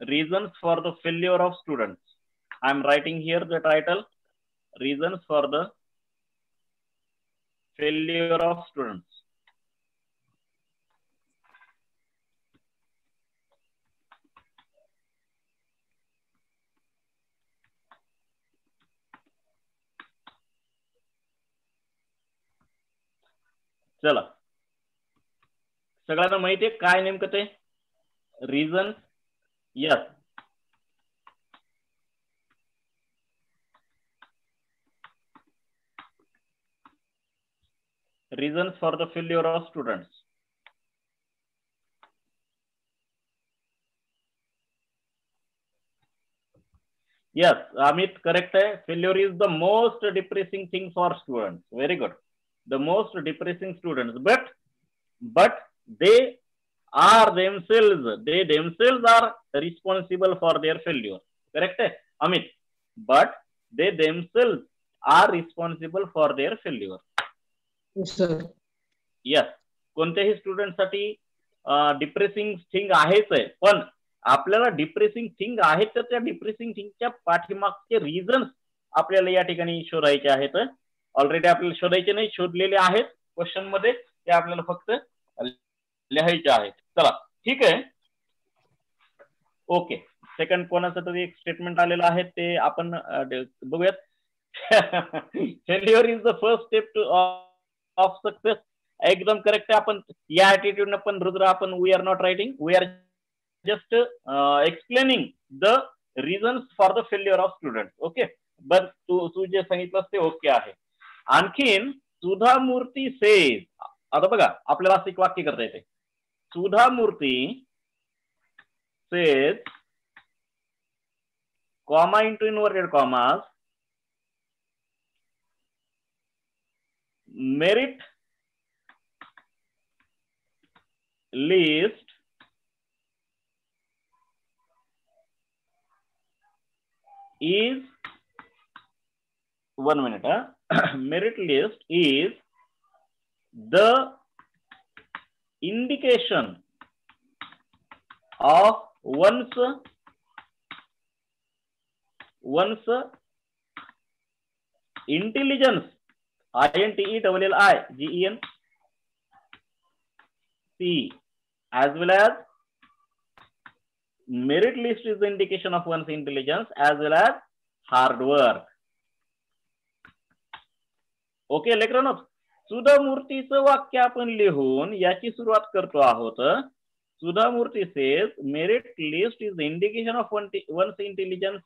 reasons for the failure of students. I am writing here the title, reasons for the failure of students. चला, सगळ्यांना माहिती आहे काय नेमकं ते reason? Yes, reasons for the failure of students. Yes, Amit, correct है. Failure is the most depressing thing for students. Very good. The most depressing students, but they are themselves, they themselves are responsible for their failure. Correct है, Amit? But they themselves are responsible for their failure. Yes, sir. Yes, कोणत्याही स्टुडंटसाठी depressing thing आहेच आहे, पण आपल्याला depressing thing आहेत तर त्या depressing थिंगच्या पाठीमागचे reasons आपल्याला या ठिकाणी शोधायचे आहेत. ऑलरेडी आपल्याला शोधायचे नाही, शोधलेले आहेत क्वेश्चन मध्ये, ते आपल्याला फक्त लिहायचे आहेत. चला ठीक आहे, ओके. सेकंड कोणाचं तरी एक स्टेटमेंट आलेलं आहे ते आपण बघूयात. Failure is the first step to of success. एकदम करेक्ट आहे. आपण या ऍटिट्यूड न पण रुद्र आपण we are not writing, we are just explaining the reasons for the failure of student. Okay, but तू जे सांगितलं ते ओके आहे. आणखीन सुधा मूर्ती सेज, आता बघा आपल्याला असं एक वाक्य करता येते. सुधा मूर्ती says comma into inverted commas merit list is 1 minute. Merit list is the indication of one's intelligence, INTELLIGENCE, as well as merit list is the indication of one's intelligence as well as hard work. Okay लेकरांनो, सुधा मूर्तीचं वाक्य आपण लिहून याची सुरुवात करतो आहोत. सुधा मूर्ती says merit list is the indication of one's intelligence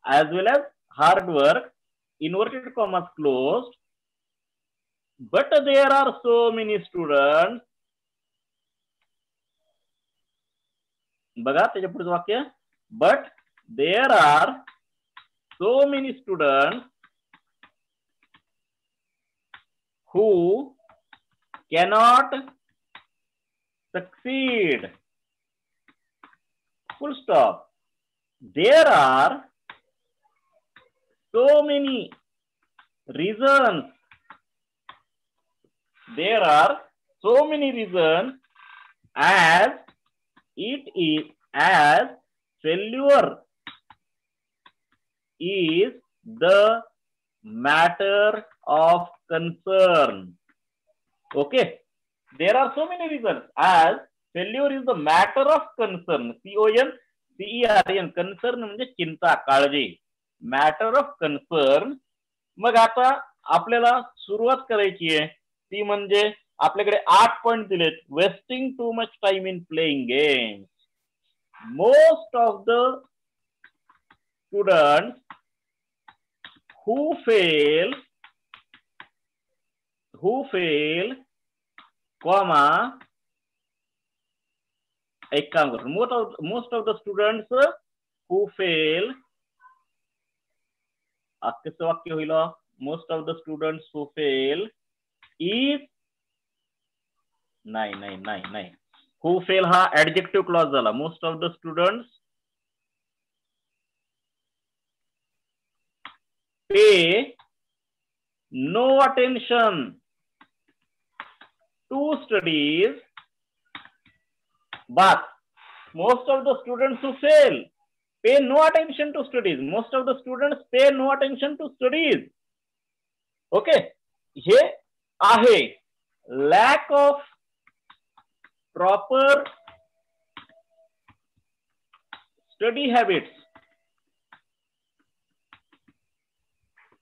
as well as hard work, inverted commas closed. But there are so many students. बघा त्याच्या पुढचं वाक्य, but there are so many students who cannot succeed. Full stop. There are so many reasons. There are so many reasons as it is as failure is the matter of concern. Okay, there are so many reasons as failure is the matter of concern. CONCERN, concern म्हणजे चिंता, काळजी, matter of concern. मग आता आपल्याला सुरुवात करायची आहे ती म्हणजे आपल्याकडे 8 पॉइंट दिलेत. Wasting too much time in playing games. Most of the students who fail, comma, एक काम कर, most of the students who fail, कसं वाक्य होईल? most of the students who fail is नाही who fail हा adjective clause झाला. most of the students pay no attention to studies but most of the students who fail pay no attention to studies. Most of the students pay no attention to studies. Okay, हे आहे lack of proper study habits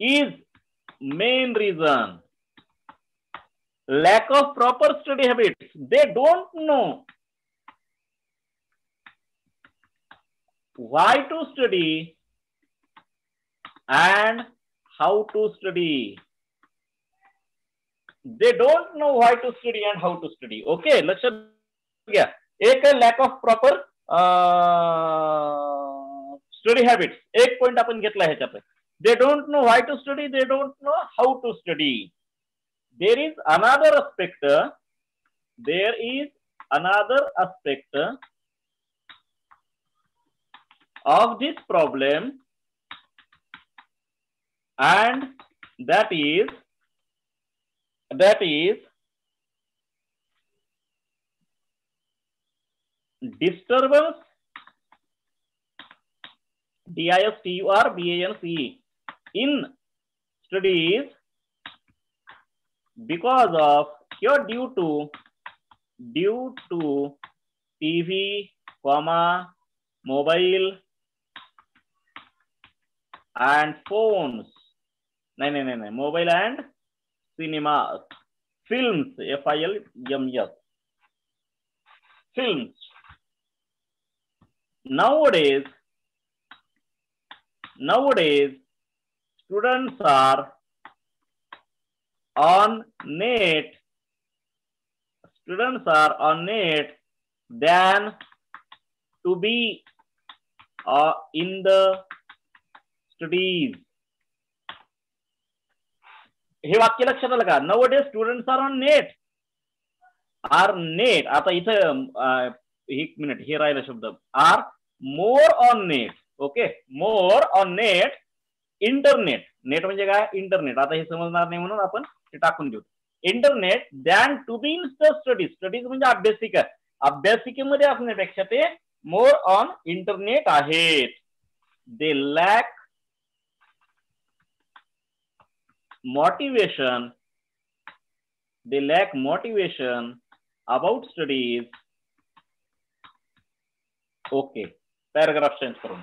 is main reason. Lack of proper study habits. They don't know why to study and how to study. They don't know why to study and how to study. Okay, लक्षात घ्या. एक lack of proper study habits. एक point आपण घेतला ह्याच्यात. They don't know why to study. They don't know how to study. There is another aspect. There is another aspect of this problem, and that is disturbance, disturbance in studies because of due to TV, mobile and phones. No, mobile and cinemas, films, FILMS, films. Nowadays, students are on net. Than to be in the studies. हे वाक्य लक्षात आलं का? Nowadays students are on net. आता इथं एक minute हे राहिला शब्द are more on net. Okay, more on net. Internet, net म्हणजे काय? इंटरनेट. आता हे समजणार नाही म्हणून आपण ते टाकून देऊ. Internet than to be in the studies. Studies म्हणजे अभ्यासिका. अभ्यासिकेमध्ये असण्यापेक्षा ते मोर ऑन इंटरनेट आहेत. They lack motivation about studies. Okay, paragraph change करून.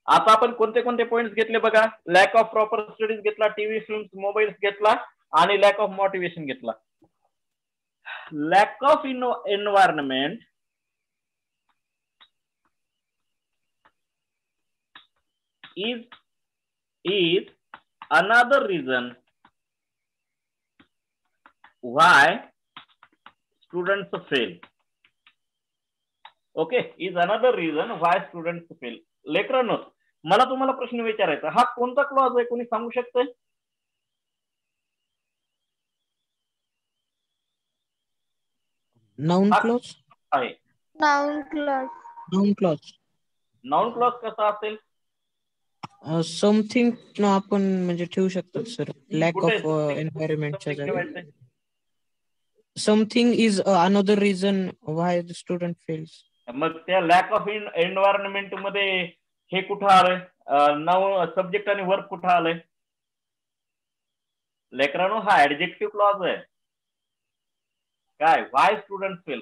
आता आपण कोणते पॉइंट्स घेतले बघा. लॅक ऑफ प्रॉपर स्टडीज घेतला, टीव्ही, फिल्म्स, मोबाईल्स घेतला आणि लॅक ऑफ मोटिवेशन घेतला. Lack of environment is another reason why students fail. Okay, is another reason why students fail. लेकरांनो, मला तुम्हाला प्रश्न विचारायचा, हा कोणता क्लॉज आहे? कोणी सांगू शकतंय? नाउन क्लॉज आहे. नाउन क्लॉज कसा असेल? समथिंग आपण म्हणजे ठेवू शकतो सर. लॅक ऑफ एन्व्हायरमेंटच्या जागी something is another reason why the student fails. मग त्या लॅक ऑफ एन्व्हायरमेंट मध्ये हे कुठं आलंय? नाउन, सब्जेक्ट आणि वर्ब कुठं आलंय? लेकरांनो, हा ऍडजेक्टिव्ह क्लॉज आहे. काय? Why student fail.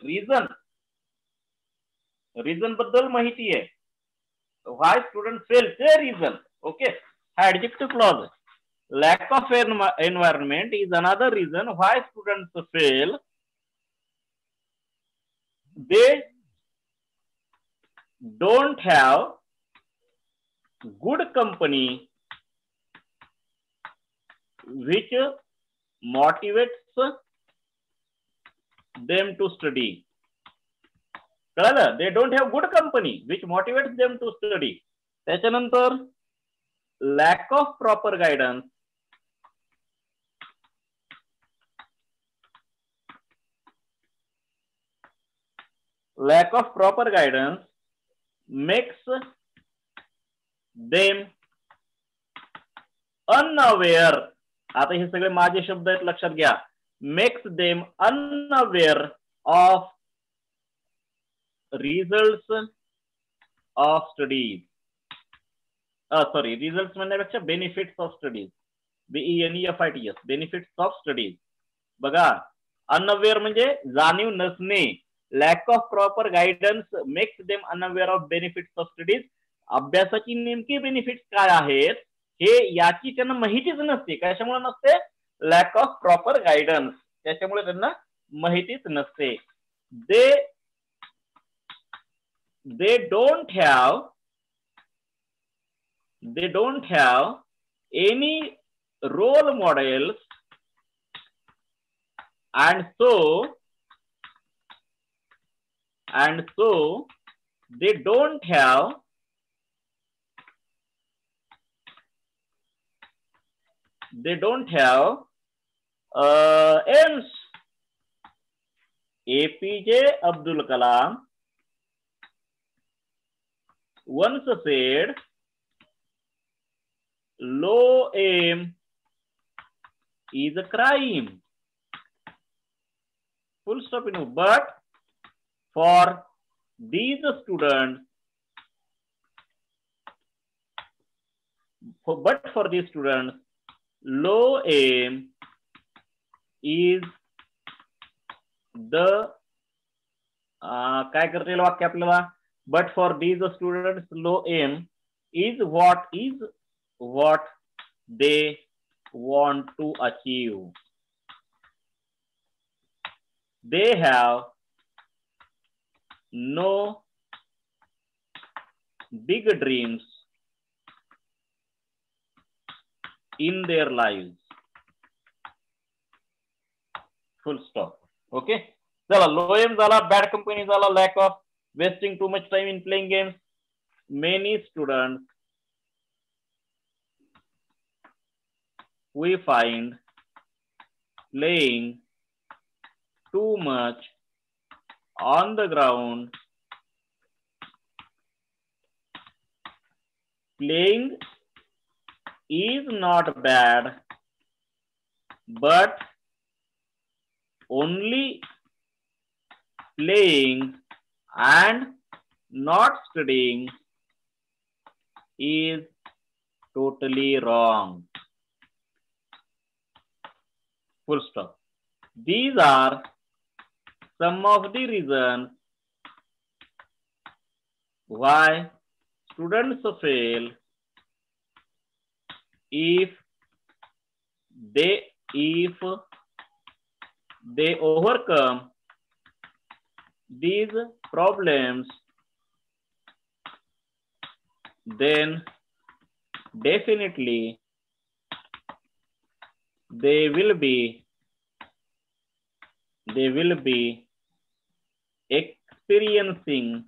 रिझन बद्दल माहिती आहे. व्हाय स्टुडंट फेल ते रिझन. ओके, हा ऍडजेक्टिव्ह क्लॉज आहे. Lack of environment is another reason why students fail. They don't have good company which motivates them to study. कळलं? They don't have good company which motivates them to study. त्याच्यानंतर lack of proper guidance. Lack of proper guidance makes them unaware. आता हे सगळे माझे शब्द आहेत, लक्षात घ्या. makes them unaware of results of studies, sorry result म्हणण्यापेक्षा benefits of studies, BENEFITS, benefits of studies. बघा, अनअवेअर म्हणजे जाणीव नसणे, lack of proper guidance makes them unaware of benefits of studies. अभ्यासाची नेमकी बेनिफिट्स काय आहेत हे याची त्यांना माहितीच नसते. कशामुळे नसते? लॅक ऑफ प्रॉपर गायडन्स, त्याच्यामुळे त्यांना माहितीच नसते. they don't have any role models, and so they don't have aims. APJ Abdul Kalam once said, low aim is a crime. Full stop. But for these students, low aim is the काय करता येईल वाक्य आपल्याला? But for these students, low aim is what they want to achieve. They have no big dreams in their lives. Full stop. Okay. चला, लो M झाला, bad company झाला, lack of, wasting too much time in playing games. Many students we find playing too much on the ground. Playing is not bad, but only playing and not studying is totally wrong. Full stop. These are some of the reasons why students fail if they overcome these problems, then definitely they will be experiencing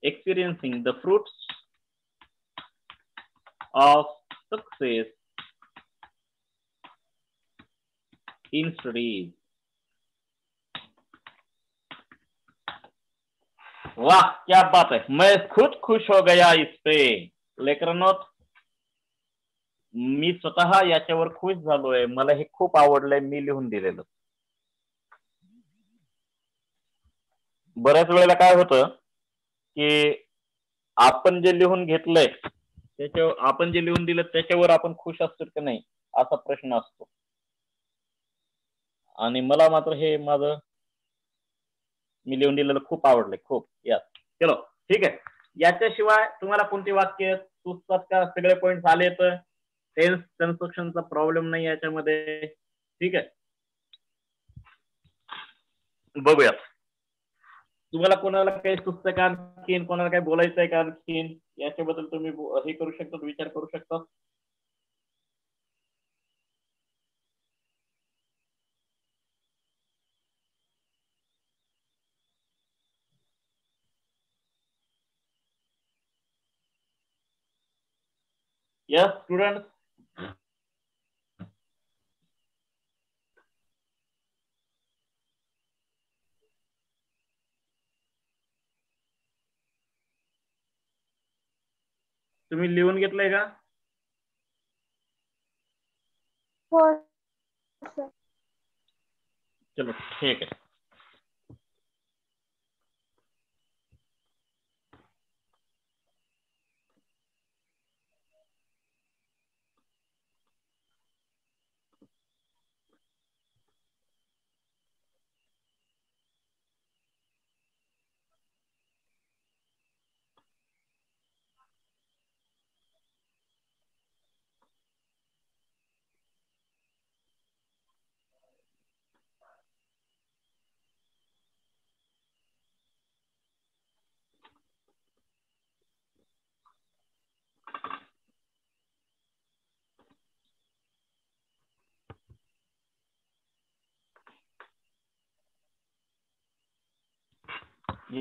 experiencing the fruits of success in studies. वाह, क्या बात है, मैं खुद खुश हो गया इस पे. लेकरांनो, मी स्वतः याच्यावर खुश झालोय, मला हे खूप आवडलंय, मी लिहून दिलेलं. बऱ्याच वेळेला काय होतं की आपण जे लिहून घेतलंय त्याच्यावर, आपण जे लिहून दिलं त्याच्यावर आपण खुश असतो की नाही असा प्रश्न असतो. आणि मला मात्र हे माझं मी लिहून दिलेलं खूप आवडलंय, खूप. या चलो, ठीक आहे. याच्याशिवाय तुम्हाला कोणती वाक्य सुचतात का? सगळे पॉइंट आले तर टेन्स कन्स्ट्रक्शनचा प्रॉब्लेम नाही याच्यामध्ये. ठीक आहे, बघूया तुम्हाला कोणाला काही सुचतं का आणखीन, कोणाला काही बोलायचंय का आणखीन, याच्याबद्दल तुम्ही हे करू शकता, विचार करू शकता. यस स्टुडंट, तुम्ही लिहून घेतलंय का? हो सर. चलो ठीक आहे.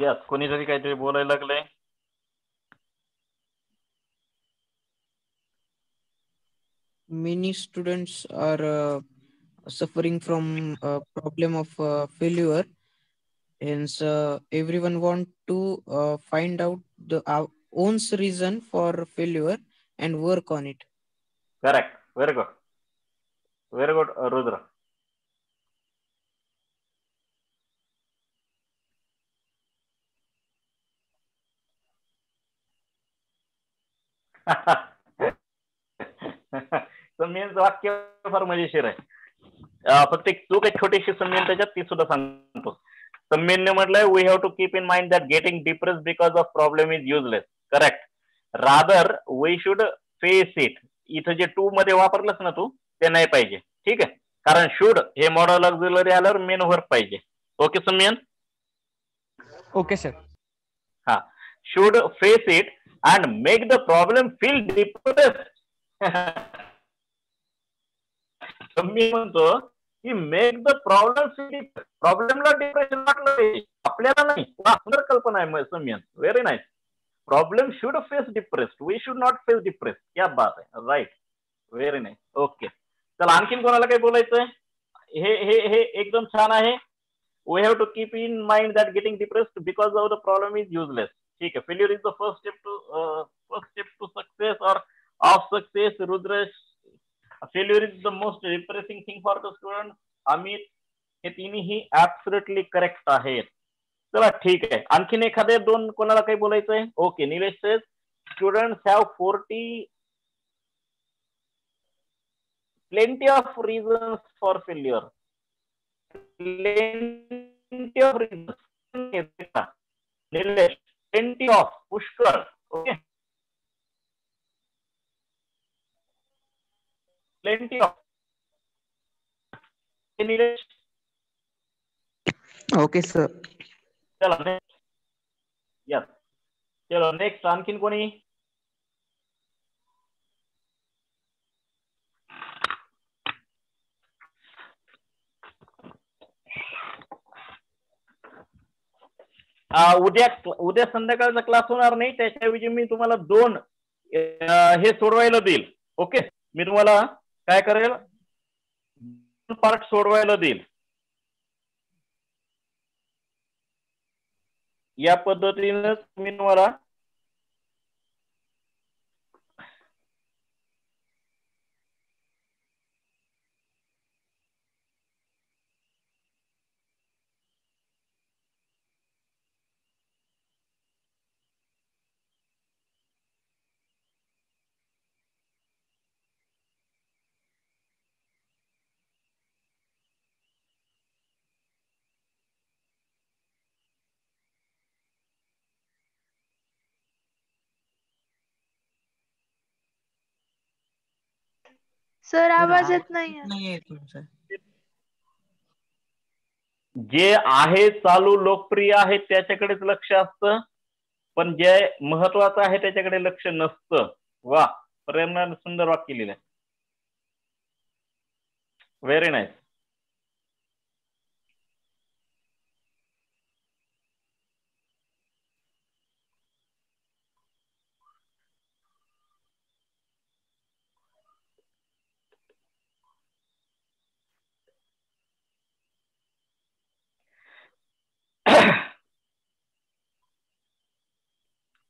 यस, कोणीतरी काहीतरी बोलायला लागलंय. Many students are suffering from a problem of failure. Hence, everyone want to find out the own reason for failure and work on it. Correct. Very good. Very good, Rudra. संमेन वाक्य फार मजेशीर आहे. फक्त एक चूक आहे छोटीशी संमेन त्याच्यात, ती सुद्धा सांगतो. संमेनने म्हटलंय we have to keep in mind that getting depressed because of problem is useless. Correct. Rather we should face it. इथं जे टू मध्ये वापरलंस ना तू, ते नाही पाहिजे. ठीक आहे, कारण शुड हे मॉडल ऑक्झिलरी आल्यावर मेन वर्ब पाहिजे. ओके संमेन? Okay sir. हा, should face it and make the problem feel depressed. मी म्हणतो की मेक द प्रॉब्लेम फील, प्रॉब्लेमला डिप्रेशन वाटलं पाहिजे, आपल्याला नाही. सुंदर कल्पना आहे समीयन, very nice. Problem should face depressed, we should not face depressed. क्या बात आहे, राईट, व्हेरी नाईस. ओके, चला आणखीन कोणाला काही बोलायचंय? हे हे हे एकदम छान आहे. We have to keep in mind that getting depressed because of the problem is useless. ठीक है, failure is the first step to success or of success. Rudrash, failure is the most depressing thing for the student. Amit, हे तिन्ही absolutely correct आहेत. चला ठीक आहे, आणखीन एखादे दोन कोणाला काही बोलायचंय? Okay, Nilesh says students have 40 plenty of reasons for failure. Plenty of reasons. Nilesh, plenty of, pushkar. Okay, plenty of. Nilesh, Okay, sir. चला next. Yes, चलो next. आणखीन कोणी? उद्या संध्याकाळचा क्लास होणार नाही, त्याच्याऐवजी मी तुम्हाला दोन हे सोडवायला देईल. ओके, मी तुम्हाला काय करेल, पार्ट सोडवायला देईल. या पद्धतीने मी तुम्हाला सर आवाज येत नाहीये. नाहीये तुमचा. जे आहे चालू लोकप्रिय आहे त्याच्याकडेच लक्ष असतं, पण जे महत्वाचं आहे त्याच्याकडे लक्ष नसतं. वा, प्रेरणा सुंदर वाक्य लिहिलंय, व्हेरी नाईस.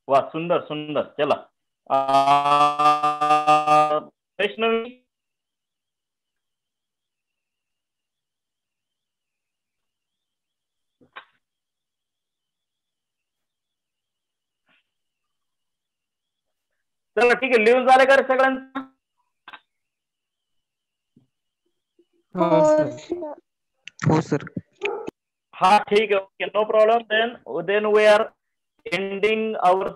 वा, सुंदर सुंदर. चला वैष्णवी, चला ठीक आहे, लिहून झाले का रे सगळ्यांचं? हो सर. हा ठीक आहे, okay, no problem. Then we are ending our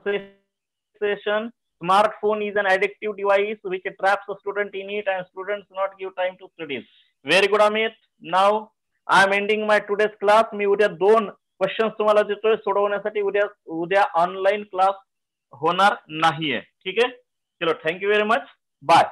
session. Smartphone is an addictive device which traps a student in it and students not give time to studies. Very good, Amit. Now I am ending my today's class. मी उद्या दोन questions तुम्हाला देतोय सोडवण्यासाठी. उद्या online class होणार नाहीये. ठीक आहे, चलो, थँक्यू व्हेरी मच, बाय.